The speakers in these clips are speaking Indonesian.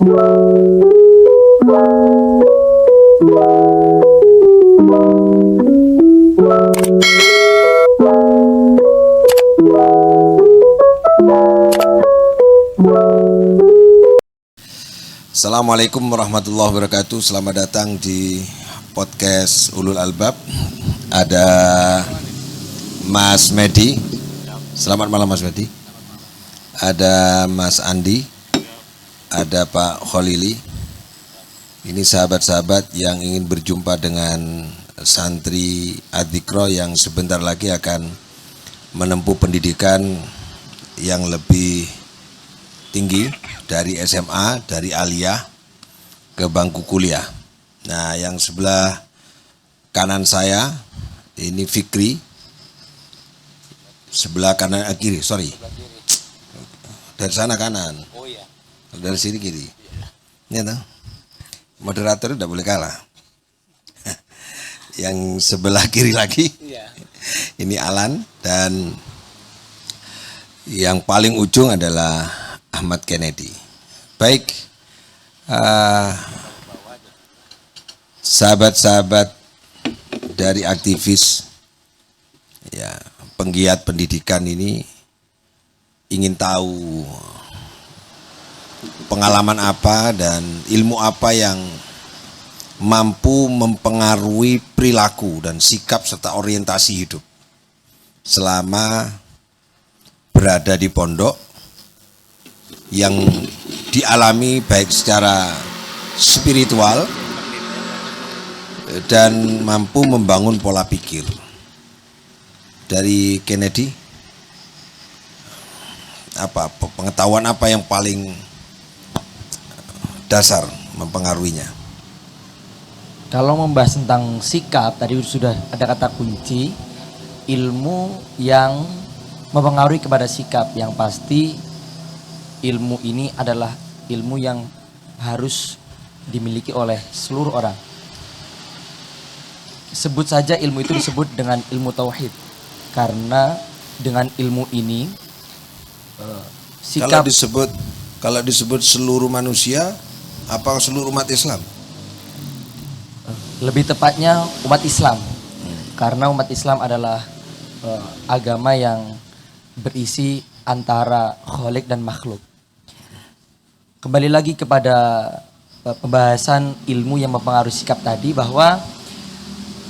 Assalamualaikum warahmatullahi wabarakatuh. Selamat datang di podcast Ulul Albab. Ada Mas Medi. Selamat malam Mas Medi. Ada Mas Andi. Ada Pak Kholili. Ini sahabat-sahabat yang ingin berjumpa dengan santri Adzikra yang sebentar lagi akan menempuh pendidikan yang lebih tinggi dari SMA, dari aliyah ke bangku kuliah. Nah, yang sebelah kanan saya ini Fikri, sebelah kanan kiri, sorry. Dari sana kanan. Oh iya. Dari sini kiri. Ini tuh. Moderator tidak boleh kalah. Yang sebelah kiri lagi. Ini Alan dan yang paling ujung adalah Ahmad Kennedy. Baik, sahabat-sahabat dari aktivis, ya, penggiat pendidikan ini ingin tahu pengalaman apa dan ilmu apa yang mampu mempengaruhi perilaku dan sikap serta orientasi hidup selama berada di pondok yang dialami baik secara spiritual dan mampu membangun pola pikir. Dari Kennedy, apa pengetahuan apa yang paling dasar mempengaruhinya? Kalau membahas tentang sikap, tadi sudah ada kata kunci, ilmu yang mempengaruhi kepada sikap. Yang pasti ilmu ini adalah ilmu yang harus dimiliki oleh seluruh orang. Sebut saja ilmu itu disebut dengan ilmu tauhid. Karena dengan ilmu ini sikap kalau disebut seluruh manusia, apa seluruh umat Islam? Lebih tepatnya umat Islam. Karena umat Islam adalah agama yang berisi antara khalik dan makhluk. Kembali lagi kepada pembahasan ilmu yang mempengaruhi sikap tadi, bahwa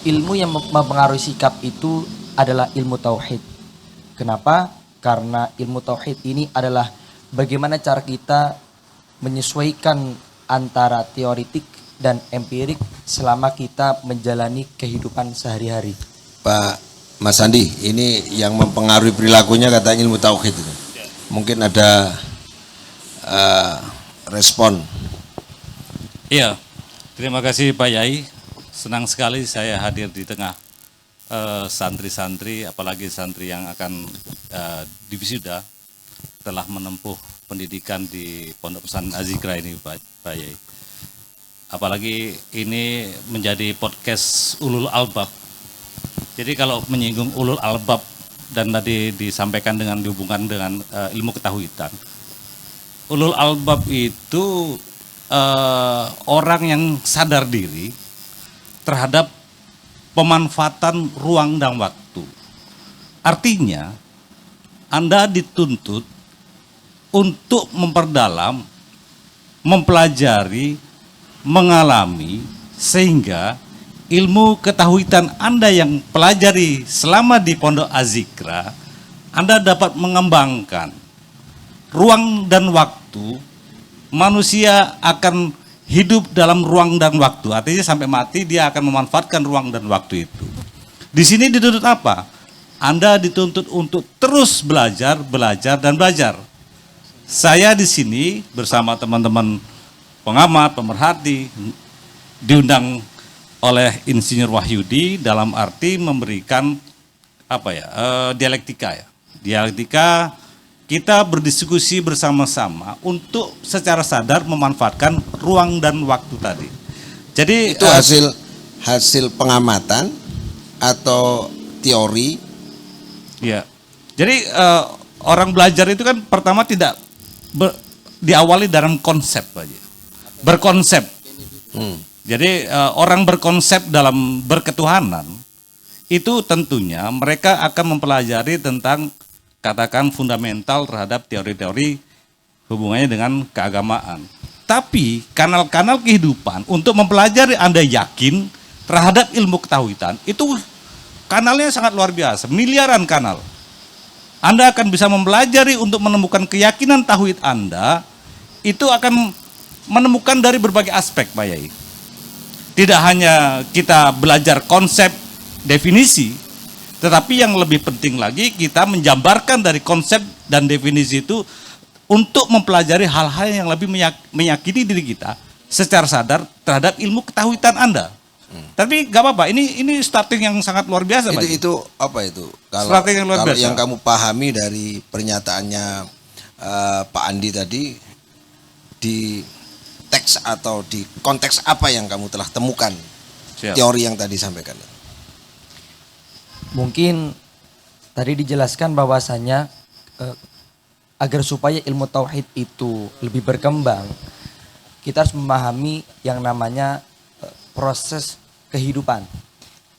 ilmu yang mempengaruhi sikap itu adalah ilmu tauhid. Kenapa? Karena ilmu tauhid ini adalah bagaimana cara kita menyesuaikan antara teoritik dan empirik selama kita menjalani kehidupan sehari-hari. Pak Mas Andi, ini yang mempengaruhi perilakunya katanya ilmu tauhid itu. Mungkin ada respon. Iya, terima kasih Pak Yai. Senang sekali saya hadir di tengah santri-santri, apalagi santri yang akan diwisuda telah menempuh pendidikan di Pondok Pesantren Adzikra ini, Pak Yai. Apalagi ini menjadi podcast Ulul Albab. Jadi kalau menyinggung Ulul Albab dan tadi disampaikan dengan dihubungkan dengan ilmu ketahuitan, Ulul Albab itu orang yang sadar diri terhadap pemanfaatan ruang dan waktu. Artinya, Anda dituntut untuk memperdalam, mempelajari, mengalami, sehingga ilmu ketahuitan Anda yang pelajari selama di Pondok Adzikra, Anda dapat mengembangkan ruang dan waktu. Manusia akan hidup dalam ruang dan waktu, artinya sampai mati dia akan memanfaatkan ruang dan waktu itu. Di sini dituntut apa? Anda dituntut untuk terus belajar, dan belajar. Saya di sini bersama teman-teman pengamat, pemerhati, diundang oleh Insinyur Wahyudi dalam arti memberikan dialektika ya. Dialektika, kita berdiskusi bersama-sama untuk secara sadar memanfaatkan ruang dan waktu tadi. Jadi itu hasil pengamatan atau teori? Ya. Jadi orang belajar itu kan pertama tidak diawali dalam konsep aja. berkonsep. Hmm. Jadi orang berkonsep dalam berketuhanan itu tentunya mereka akan mempelajari tentang katakan fundamental terhadap teori-teori hubungannya dengan keagamaan. Tapi kanal-kanal kehidupan untuk mempelajari Anda yakin terhadap ilmu ketahuitan itu kanalnya sangat luar biasa, miliaran kanal. Anda akan bisa mempelajari untuk menemukan keyakinan tauhid Anda itu akan menemukan dari berbagai aspek, Pak Yai. Tidak hanya kita belajar konsep definisi, tetapi yang lebih penting lagi kita menjabarkan dari konsep dan definisi itu untuk mempelajari hal-hal yang lebih meyakini diri kita secara sadar terhadap ilmu ketahuitan Anda. Tapi gak apa-apa, ini starting yang sangat luar biasa, Pak. Itu apa itu? Strategi yang luar Kalau biasa. yang kamu pahami dari pernyataannya Pak Andi tadi, di teks atau di konteks apa yang kamu telah temukan Siap. teori yang tadi sampaikan? Mungkin tadi dijelaskan bahwasanya agar supaya ilmu tauhid itu lebih berkembang, kita harus memahami yang namanya proses kehidupan.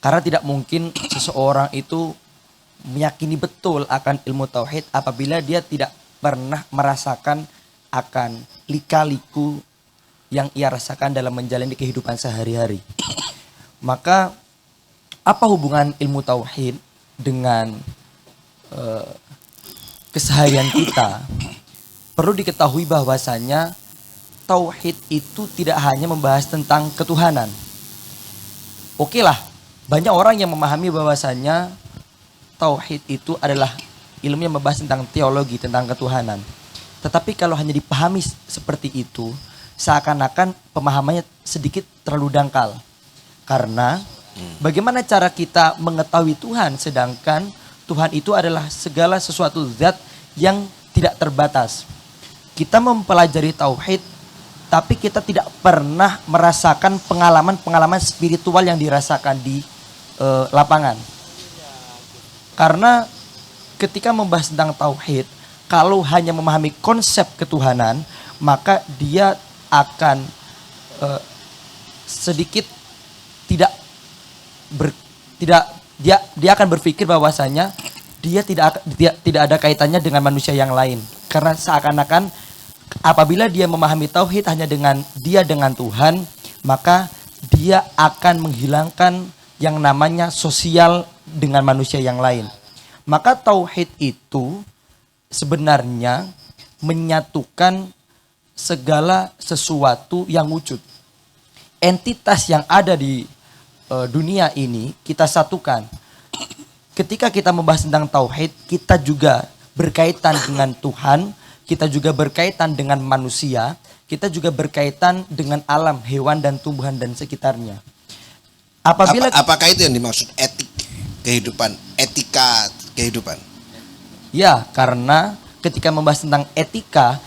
Karena tidak mungkin seseorang itu meyakini betul akan ilmu tauhid apabila dia tidak pernah merasakan akan lika-liku yang ia rasakan dalam menjalani kehidupan sehari-hari. Maka apa hubungan ilmu tauhid dengan keseharian kita? Perlu diketahui bahwasanya tauhid itu tidak hanya membahas tentang ketuhanan. Oke lah, banyak orang yang memahami bahwasanya tauhid itu adalah ilmu yang membahas tentang teologi, tentang ketuhanan. Tetapi kalau hanya dipahami seperti itu, seakan-akan pemahamannya sedikit terlalu dangkal. Karena bagaimana cara kita mengetahui Tuhan sedangkan Tuhan itu adalah segala sesuatu zat yang tidak terbatas. Kita mempelajari tauhid tapi kita tidak pernah merasakan pengalaman-pengalaman spiritual yang dirasakan di lapangan. Karena ketika membahas tentang tauhid, kalau hanya memahami konsep ketuhanan, maka dia akan sedikit dia akan berpikir bahwasanya dia tidak ada kaitannya dengan manusia yang lain. Karena seakan-akan apabila dia memahami tauhid hanya dengan Tuhan, maka dia akan menghilangkan yang namanya sosial dengan manusia yang lain. Maka tauhid itu sebenarnya menyatukan segala sesuatu yang wujud. Entitas yang ada di dunia ini kita satukan. Ketika kita membahas tentang tauhid, kita juga berkaitan dengan Tuhan, kita juga berkaitan dengan manusia, kita juga berkaitan dengan alam, hewan dan tumbuhan dan sekitarnya. Apakah itu yang dimaksud etika kehidupan? Ya, karena ketika membahas tentang etika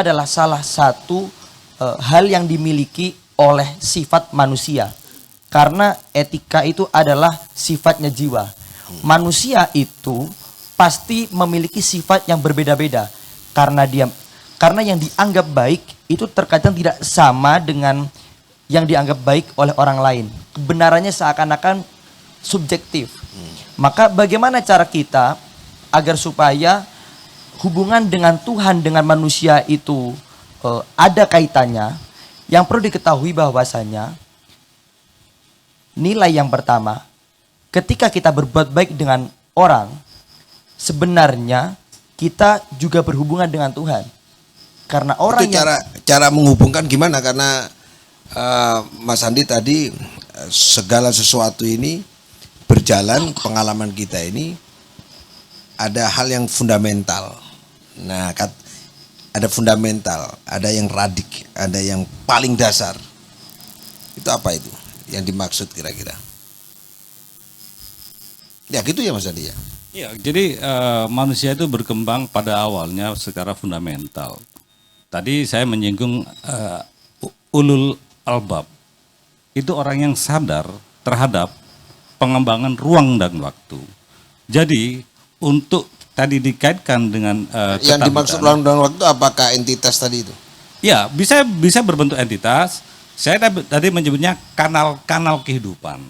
adalah salah satu hal yang dimiliki oleh sifat manusia. Karena etika itu adalah sifatnya jiwa. Manusia itu pasti memiliki sifat yang berbeda-beda. Karena yang dianggap baik itu terkadang tidak sama dengan yang dianggap baik oleh orang lain. Kebenarannya seakan-akan subjektif. Maka bagaimana cara kita agar supaya hubungan dengan Tuhan dengan manusia itu ada kaitannya? Yang perlu diketahui bahwasanya nilai yang pertama, ketika kita berbuat baik dengan orang, sebenarnya kita juga berhubungan dengan Tuhan. Karena orang itu cara menghubungkan gimana? Karena Mas Andi tadi segala sesuatu ini berjalan, pengalaman kita ini ada hal yang fundamental. Nah, ada fundamental, ada yang radik, ada yang paling dasar. Itu apa itu yang dimaksud kira-kira? Ya gitu ya Mas Andi ya. Ya, jadi manusia itu berkembang pada awalnya secara fundamental. Tadi saya menyinggung ulul albab. Itu orang yang sadar terhadap pengembangan ruang dan waktu. Jadi untuk tadi dikaitkan dengan yang dimaksud ruang dan waktu apakah entitas tadi itu? Ya, bisa berbentuk entitas. Saya tadi menyebutnya kanal-kanal kehidupan.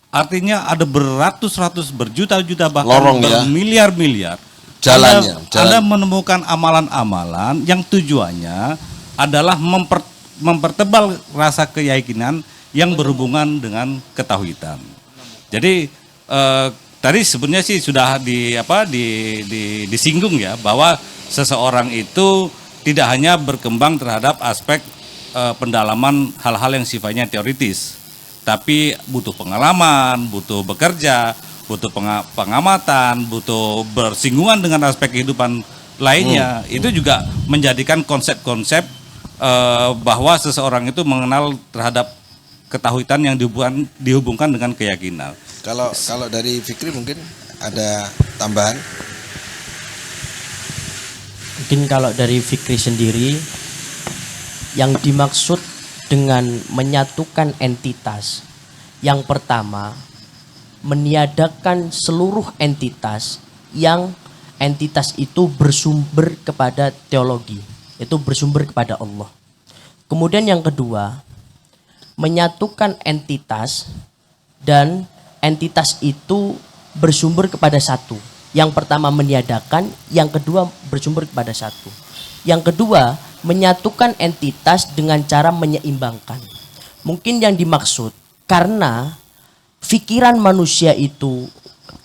Artinya ada beratus-ratus, berjuta-juta, bahkan Lorong ya. bermiliar-miliar. Jalannya, Anda menemukan amalan-amalan yang tujuannya adalah mempertebal rasa keyakinan yang berhubungan dengan ketauhidan. Jadi tadi sebenarnya sih sudah disinggung ya, bahwa seseorang itu tidak hanya berkembang terhadap aspek pendalaman hal-hal yang sifatnya teoritis, tapi butuh pengalaman, butuh bekerja, butuh pengamatan, butuh bersinggungan dengan aspek kehidupan lainnya. Itu juga menjadikan konsep-konsep bahwa seseorang itu mengenal terhadap ketauhidan yang dihubungkan dengan keyakinan. Kalau dari Fikri mungkin ada tambahan? Mungkin kalau dari Fikri sendiri, yang dimaksud dengan menyatukan entitas, yang pertama meniadakan seluruh entitas yang entitas itu bersumber kepada teologi, itu bersumber kepada Allah. Kemudian yang kedua, menyatukan entitas dan entitas itu bersumber kepada satu. Yang pertama meniadakan, yang kedua bersumber kepada satu. Yang kedua, menyatukan entitas dengan cara menyeimbangkan. Mungkin yang dimaksud karena pikiran manusia itu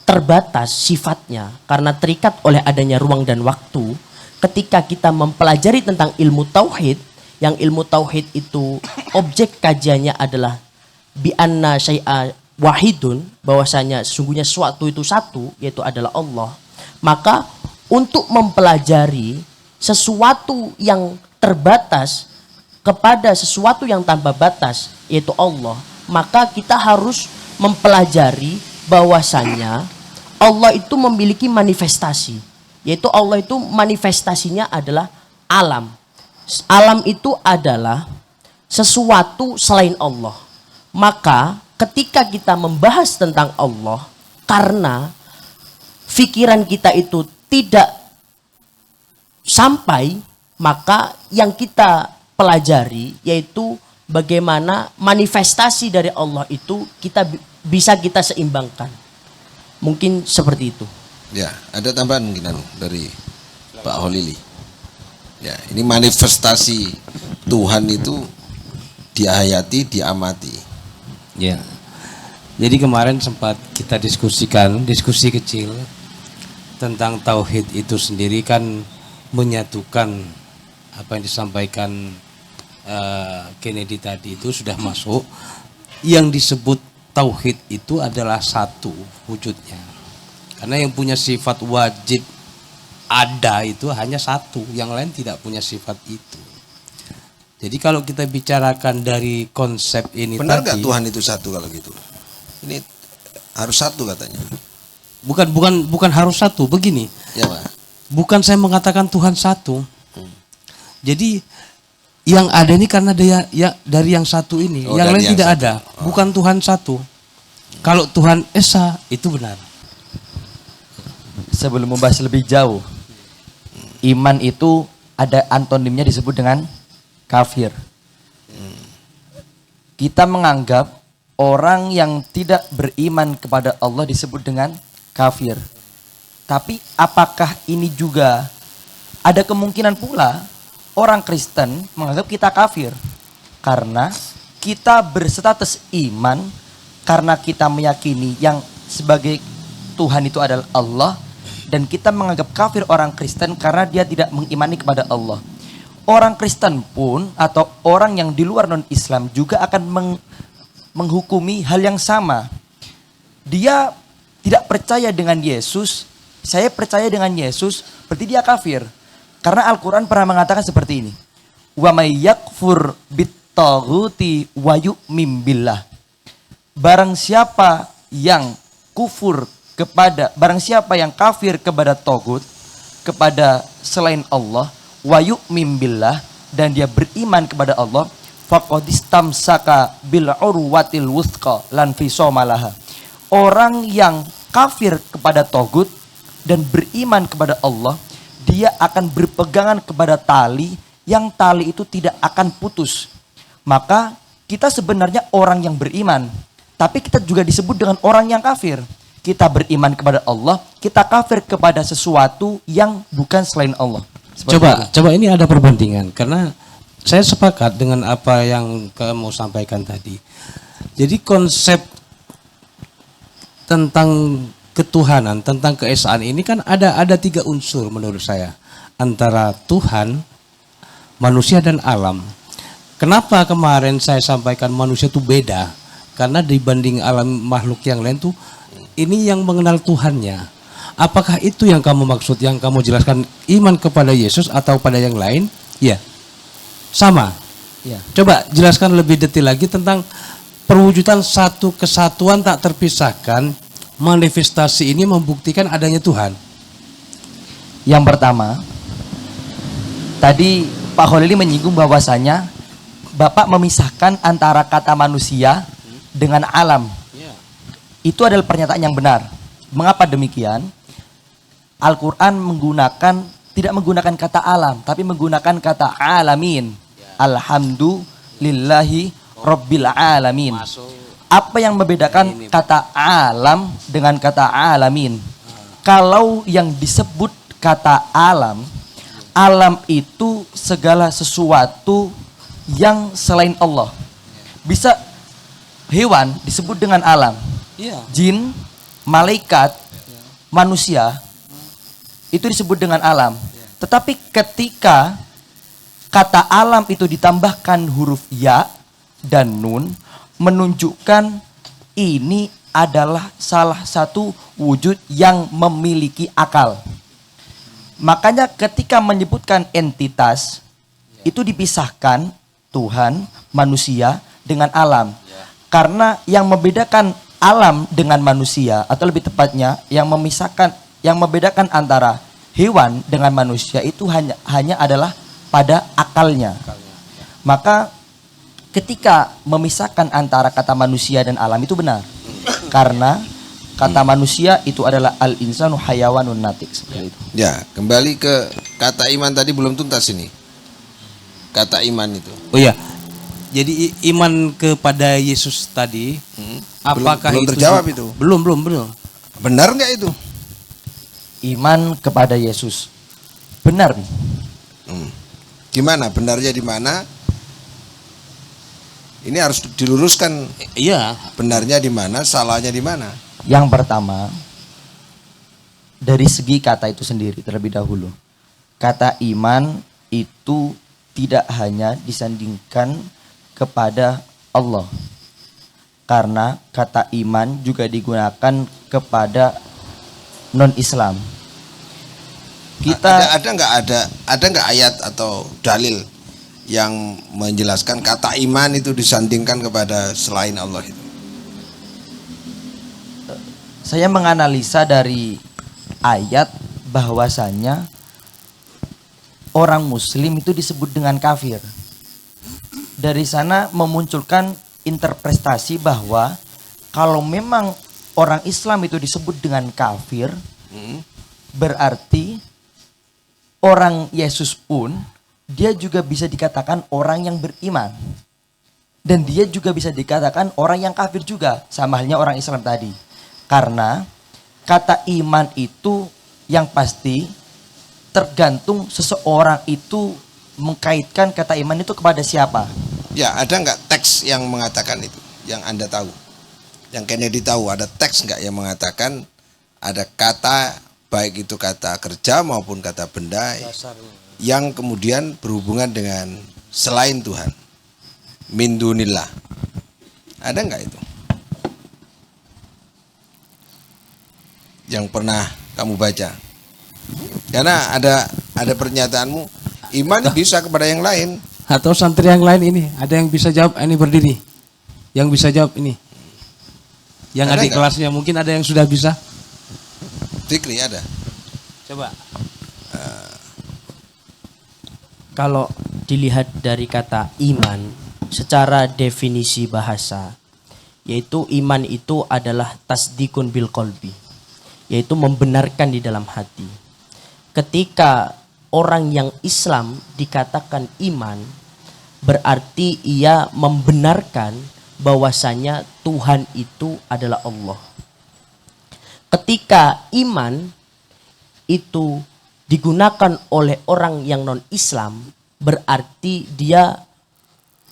terbatas sifatnya karena terikat oleh adanya ruang dan waktu. Ketika kita mempelajari tentang ilmu tauhid, yang ilmu tauhid itu objek kajiannya adalah bi anna syai'a wahidun, bahwasanya sesungguhnya sesuatu itu satu, yaitu adalah Allah. Maka untuk mempelajari sesuatu yang terbatas kepada sesuatu yang tanpa batas, yaitu Allah, maka kita harus mempelajari bahwasanya Allah itu memiliki manifestasi, yaitu Allah itu manifestasinya adalah alam. Alam itu adalah sesuatu selain Allah. Maka ketika kita membahas tentang Allah, karena pikiran kita itu tidak sampai, maka yang kita pelajari yaitu bagaimana manifestasi dari Allah itu bisa kita seimbangkan. Mungkin seperti itu. Ya, ada tambahan mungkin dari Pak Holili. Ya, ini manifestasi Tuhan itu diayati, diamati. Ya. Jadi kemarin sempat kita diskusi kecil tentang tauhid itu sendiri kan menyatukan apa yang disampaikan Kennedy tadi itu sudah masuk. Yang disebut tauhid itu adalah satu wujudnya. Karena yang punya sifat wajib ada itu hanya satu, yang lain tidak punya sifat itu. Jadi kalau kita bicarakan dari konsep ini benar tadi, nggak Tuhan itu satu kalau gitu? Ini harus satu katanya. Bukan harus satu, begini. Ya, Pak. Bukan saya mengatakan Tuhan satu. Jadi yang ada ini karena dia ya dari yang satu ini, yang lain tidak satu. ada. Bukan Tuhan satu. Kalau Tuhan Esa itu benar. Sebelum membahas lebih jauh, iman itu ada antonimnya disebut dengan kafir. Kita menganggap orang yang tidak beriman kepada Allah disebut dengan kafir. Tapi apakah ini juga ada kemungkinan pula orang Kristen menganggap kita kafir? Karena kita berstatus iman karena kita meyakini yang sebagai Tuhan itu adalah Allah, dan kita menganggap kafir orang Kristen karena dia tidak mengimani kepada Allah. Orang Kristen pun atau orang yang di luar non-Islam juga akan menghukumi hal yang sama. Dia tidak percaya dengan Yesus, saya percaya dengan Yesus, berarti dia kafir. Karena Al-Quran pernah mengatakan seperti ini. Wa may yakfur bit-taghuti wa yu'min billah. Barang siapa yang kafir kepada togut, kepada selain Allah, wa yu'min billah, dan dia beriman kepada Allah, faqad istamsaka bil urwatil wuthqa lan fisama laha. Orang yang kafir kepada togut dan beriman kepada Allah, dia akan berpegangan kepada tali yang tali itu tidak akan putus. Maka kita sebenarnya orang yang beriman, tapi kita juga disebut dengan orang yang kafir. Kita beriman kepada Allah, kita kafir kepada sesuatu yang bukan selain Allah. Seperti itu. Coba ini ada perbandingan karena saya sepakat dengan apa yang kamu sampaikan tadi. Jadi konsep tentang ketuhanan, tentang keesaan ini kan ada 3 unsur menurut saya, antara Tuhan, manusia dan alam. Kenapa kemarin saya sampaikan manusia itu beda? Karena dibanding alam makhluk yang lain tuh ini yang mengenal Tuhannya. Apakah itu yang kamu maksud, yang kamu jelaskan iman kepada Yesus atau pada yang lain? Ya, sama. Ya. Coba jelaskan lebih detail lagi tentang perwujudan satu kesatuan tak terpisahkan. Manifestasi ini membuktikan adanya Tuhan. Yang pertama, tadi Pak Kholili menyinggung bahwasanya Bapak memisahkan antara kata manusia dengan alam. Itu adalah pernyataan yang benar. Mengapa demikian? Al-Quran tidak menggunakan kata alam, tapi menggunakan kata alamin. Alhamdulillahi Rabbil alamin. Apa yang membedakan kata alam dengan kata alamin? Kalau yang disebut kata alam, alam itu segala sesuatu yang selain Allah. Bisa hewan disebut dengan alam. Jin, malaikat, manusia itu disebut dengan alam. Tetapi ketika kata alam itu ditambahkan huruf ya dan nun, menunjukkan ini adalah salah satu wujud yang memiliki akal. Makanya ketika menyebutkan entitas itu dipisahkan Tuhan, manusia dengan alam. Karena yang membedakan alam dengan manusia, atau lebih tepatnya yang membedakan antara hewan dengan manusia itu hanya adalah pada akalnya. Maka ketika memisahkan antara kata manusia dan alam itu benar. Karena kata manusia itu adalah al-insanu hayawanun natik, seperti itu. Ya, kembali ke kata iman tadi belum tuntas ini. Kata iman itu. Oh iya. Jadi iman kepada Yesus tadi, apakah belum itu terjawab itu? Belum. Benar nggak itu? Iman kepada Yesus. Benar nih. Gimana? Benarnya di mana? Ini harus diluruskan. Iya. Benarnya di mana? Salahnya di mana? Yang pertama, dari segi kata itu sendiri terlebih dahulu. Kata iman itu tidak hanya disandingkan kepada Allah. Karena kata iman juga digunakan kepada non-Islam. Kita ada nggak ayat atau dalil yang menjelaskan kata iman itu disandingkan kepada selain Allah itu? Saya menganalisa dari ayat bahwasanya orang muslim itu disebut dengan kafir. Dari sana memunculkan interpretasi bahwa kalau memang orang Islam itu disebut dengan kafir, berarti orang Yesus pun dia juga bisa dikatakan orang yang beriman. Dan dia juga bisa dikatakan orang yang kafir juga, sama halnya orang Islam tadi. Karena kata iman itu yang pasti tergantung seseorang itu mengkaitkan kata iman itu kepada siapa. Ya, ada nggak teks yang mengatakan itu? Yang Anda tahu? Yang Kennedy tahu, ada teks nggak yang mengatakan ada kata, baik itu kata kerja maupun kata benda yang kemudian berhubungan dengan selain Tuhan? Min dunillah. Ada nggak itu? Yang pernah kamu baca? Karena ada pernyataanmu, iman bisa kepada yang lain. Atau santri yang lain ini, ada yang bisa jawab, ini berdiri. Yang bisa jawab ini. Yang Ada adik nggak? kelasnya mungkin ada yang sudah bisa. Fikri ada. Coba. Kalau dilihat dari kata iman secara definisi bahasa, yaitu iman itu adalah tasdikun bil qalbi, yaitu membenarkan di dalam hati. Ketika orang yang Islam dikatakan iman, berarti ia membenarkan bahwasanya Tuhan itu adalah Allah. Ketika iman itu digunakan oleh orang yang non-Islam, berarti dia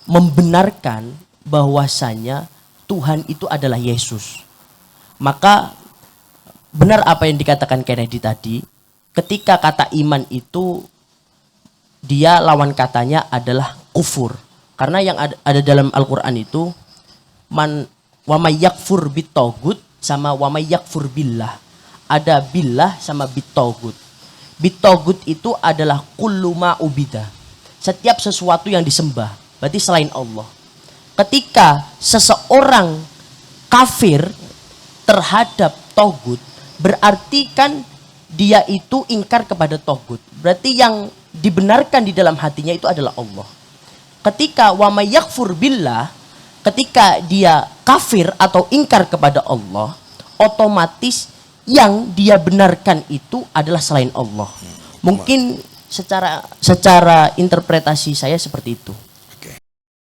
membenarkan bahwasanya Tuhan itu adalah Yesus. Maka benar apa yang dikatakan Kennedy tadi, ketika kata iman itu dia lawan katanya adalah kufur. Karena yang ada dalam Al-Qur'an itu wa may yakfur bitogut sama wa may yakfur billah. Ada billah sama bitogut. Bitogut itu adalah kullu ma ubida. Setiap sesuatu yang disembah, berarti selain Allah. Ketika seseorang kafir terhadap togut, berarti kan dia itu ingkar kepada togut. Berarti yang dibenarkan di dalam hatinya itu adalah Allah. Ketika wa may yakfur billah, ketika dia kafir atau ingkar kepada Allah, otomatis yang dia benarkan itu adalah selain Allah. Mungkin secara interpretasi saya seperti itu.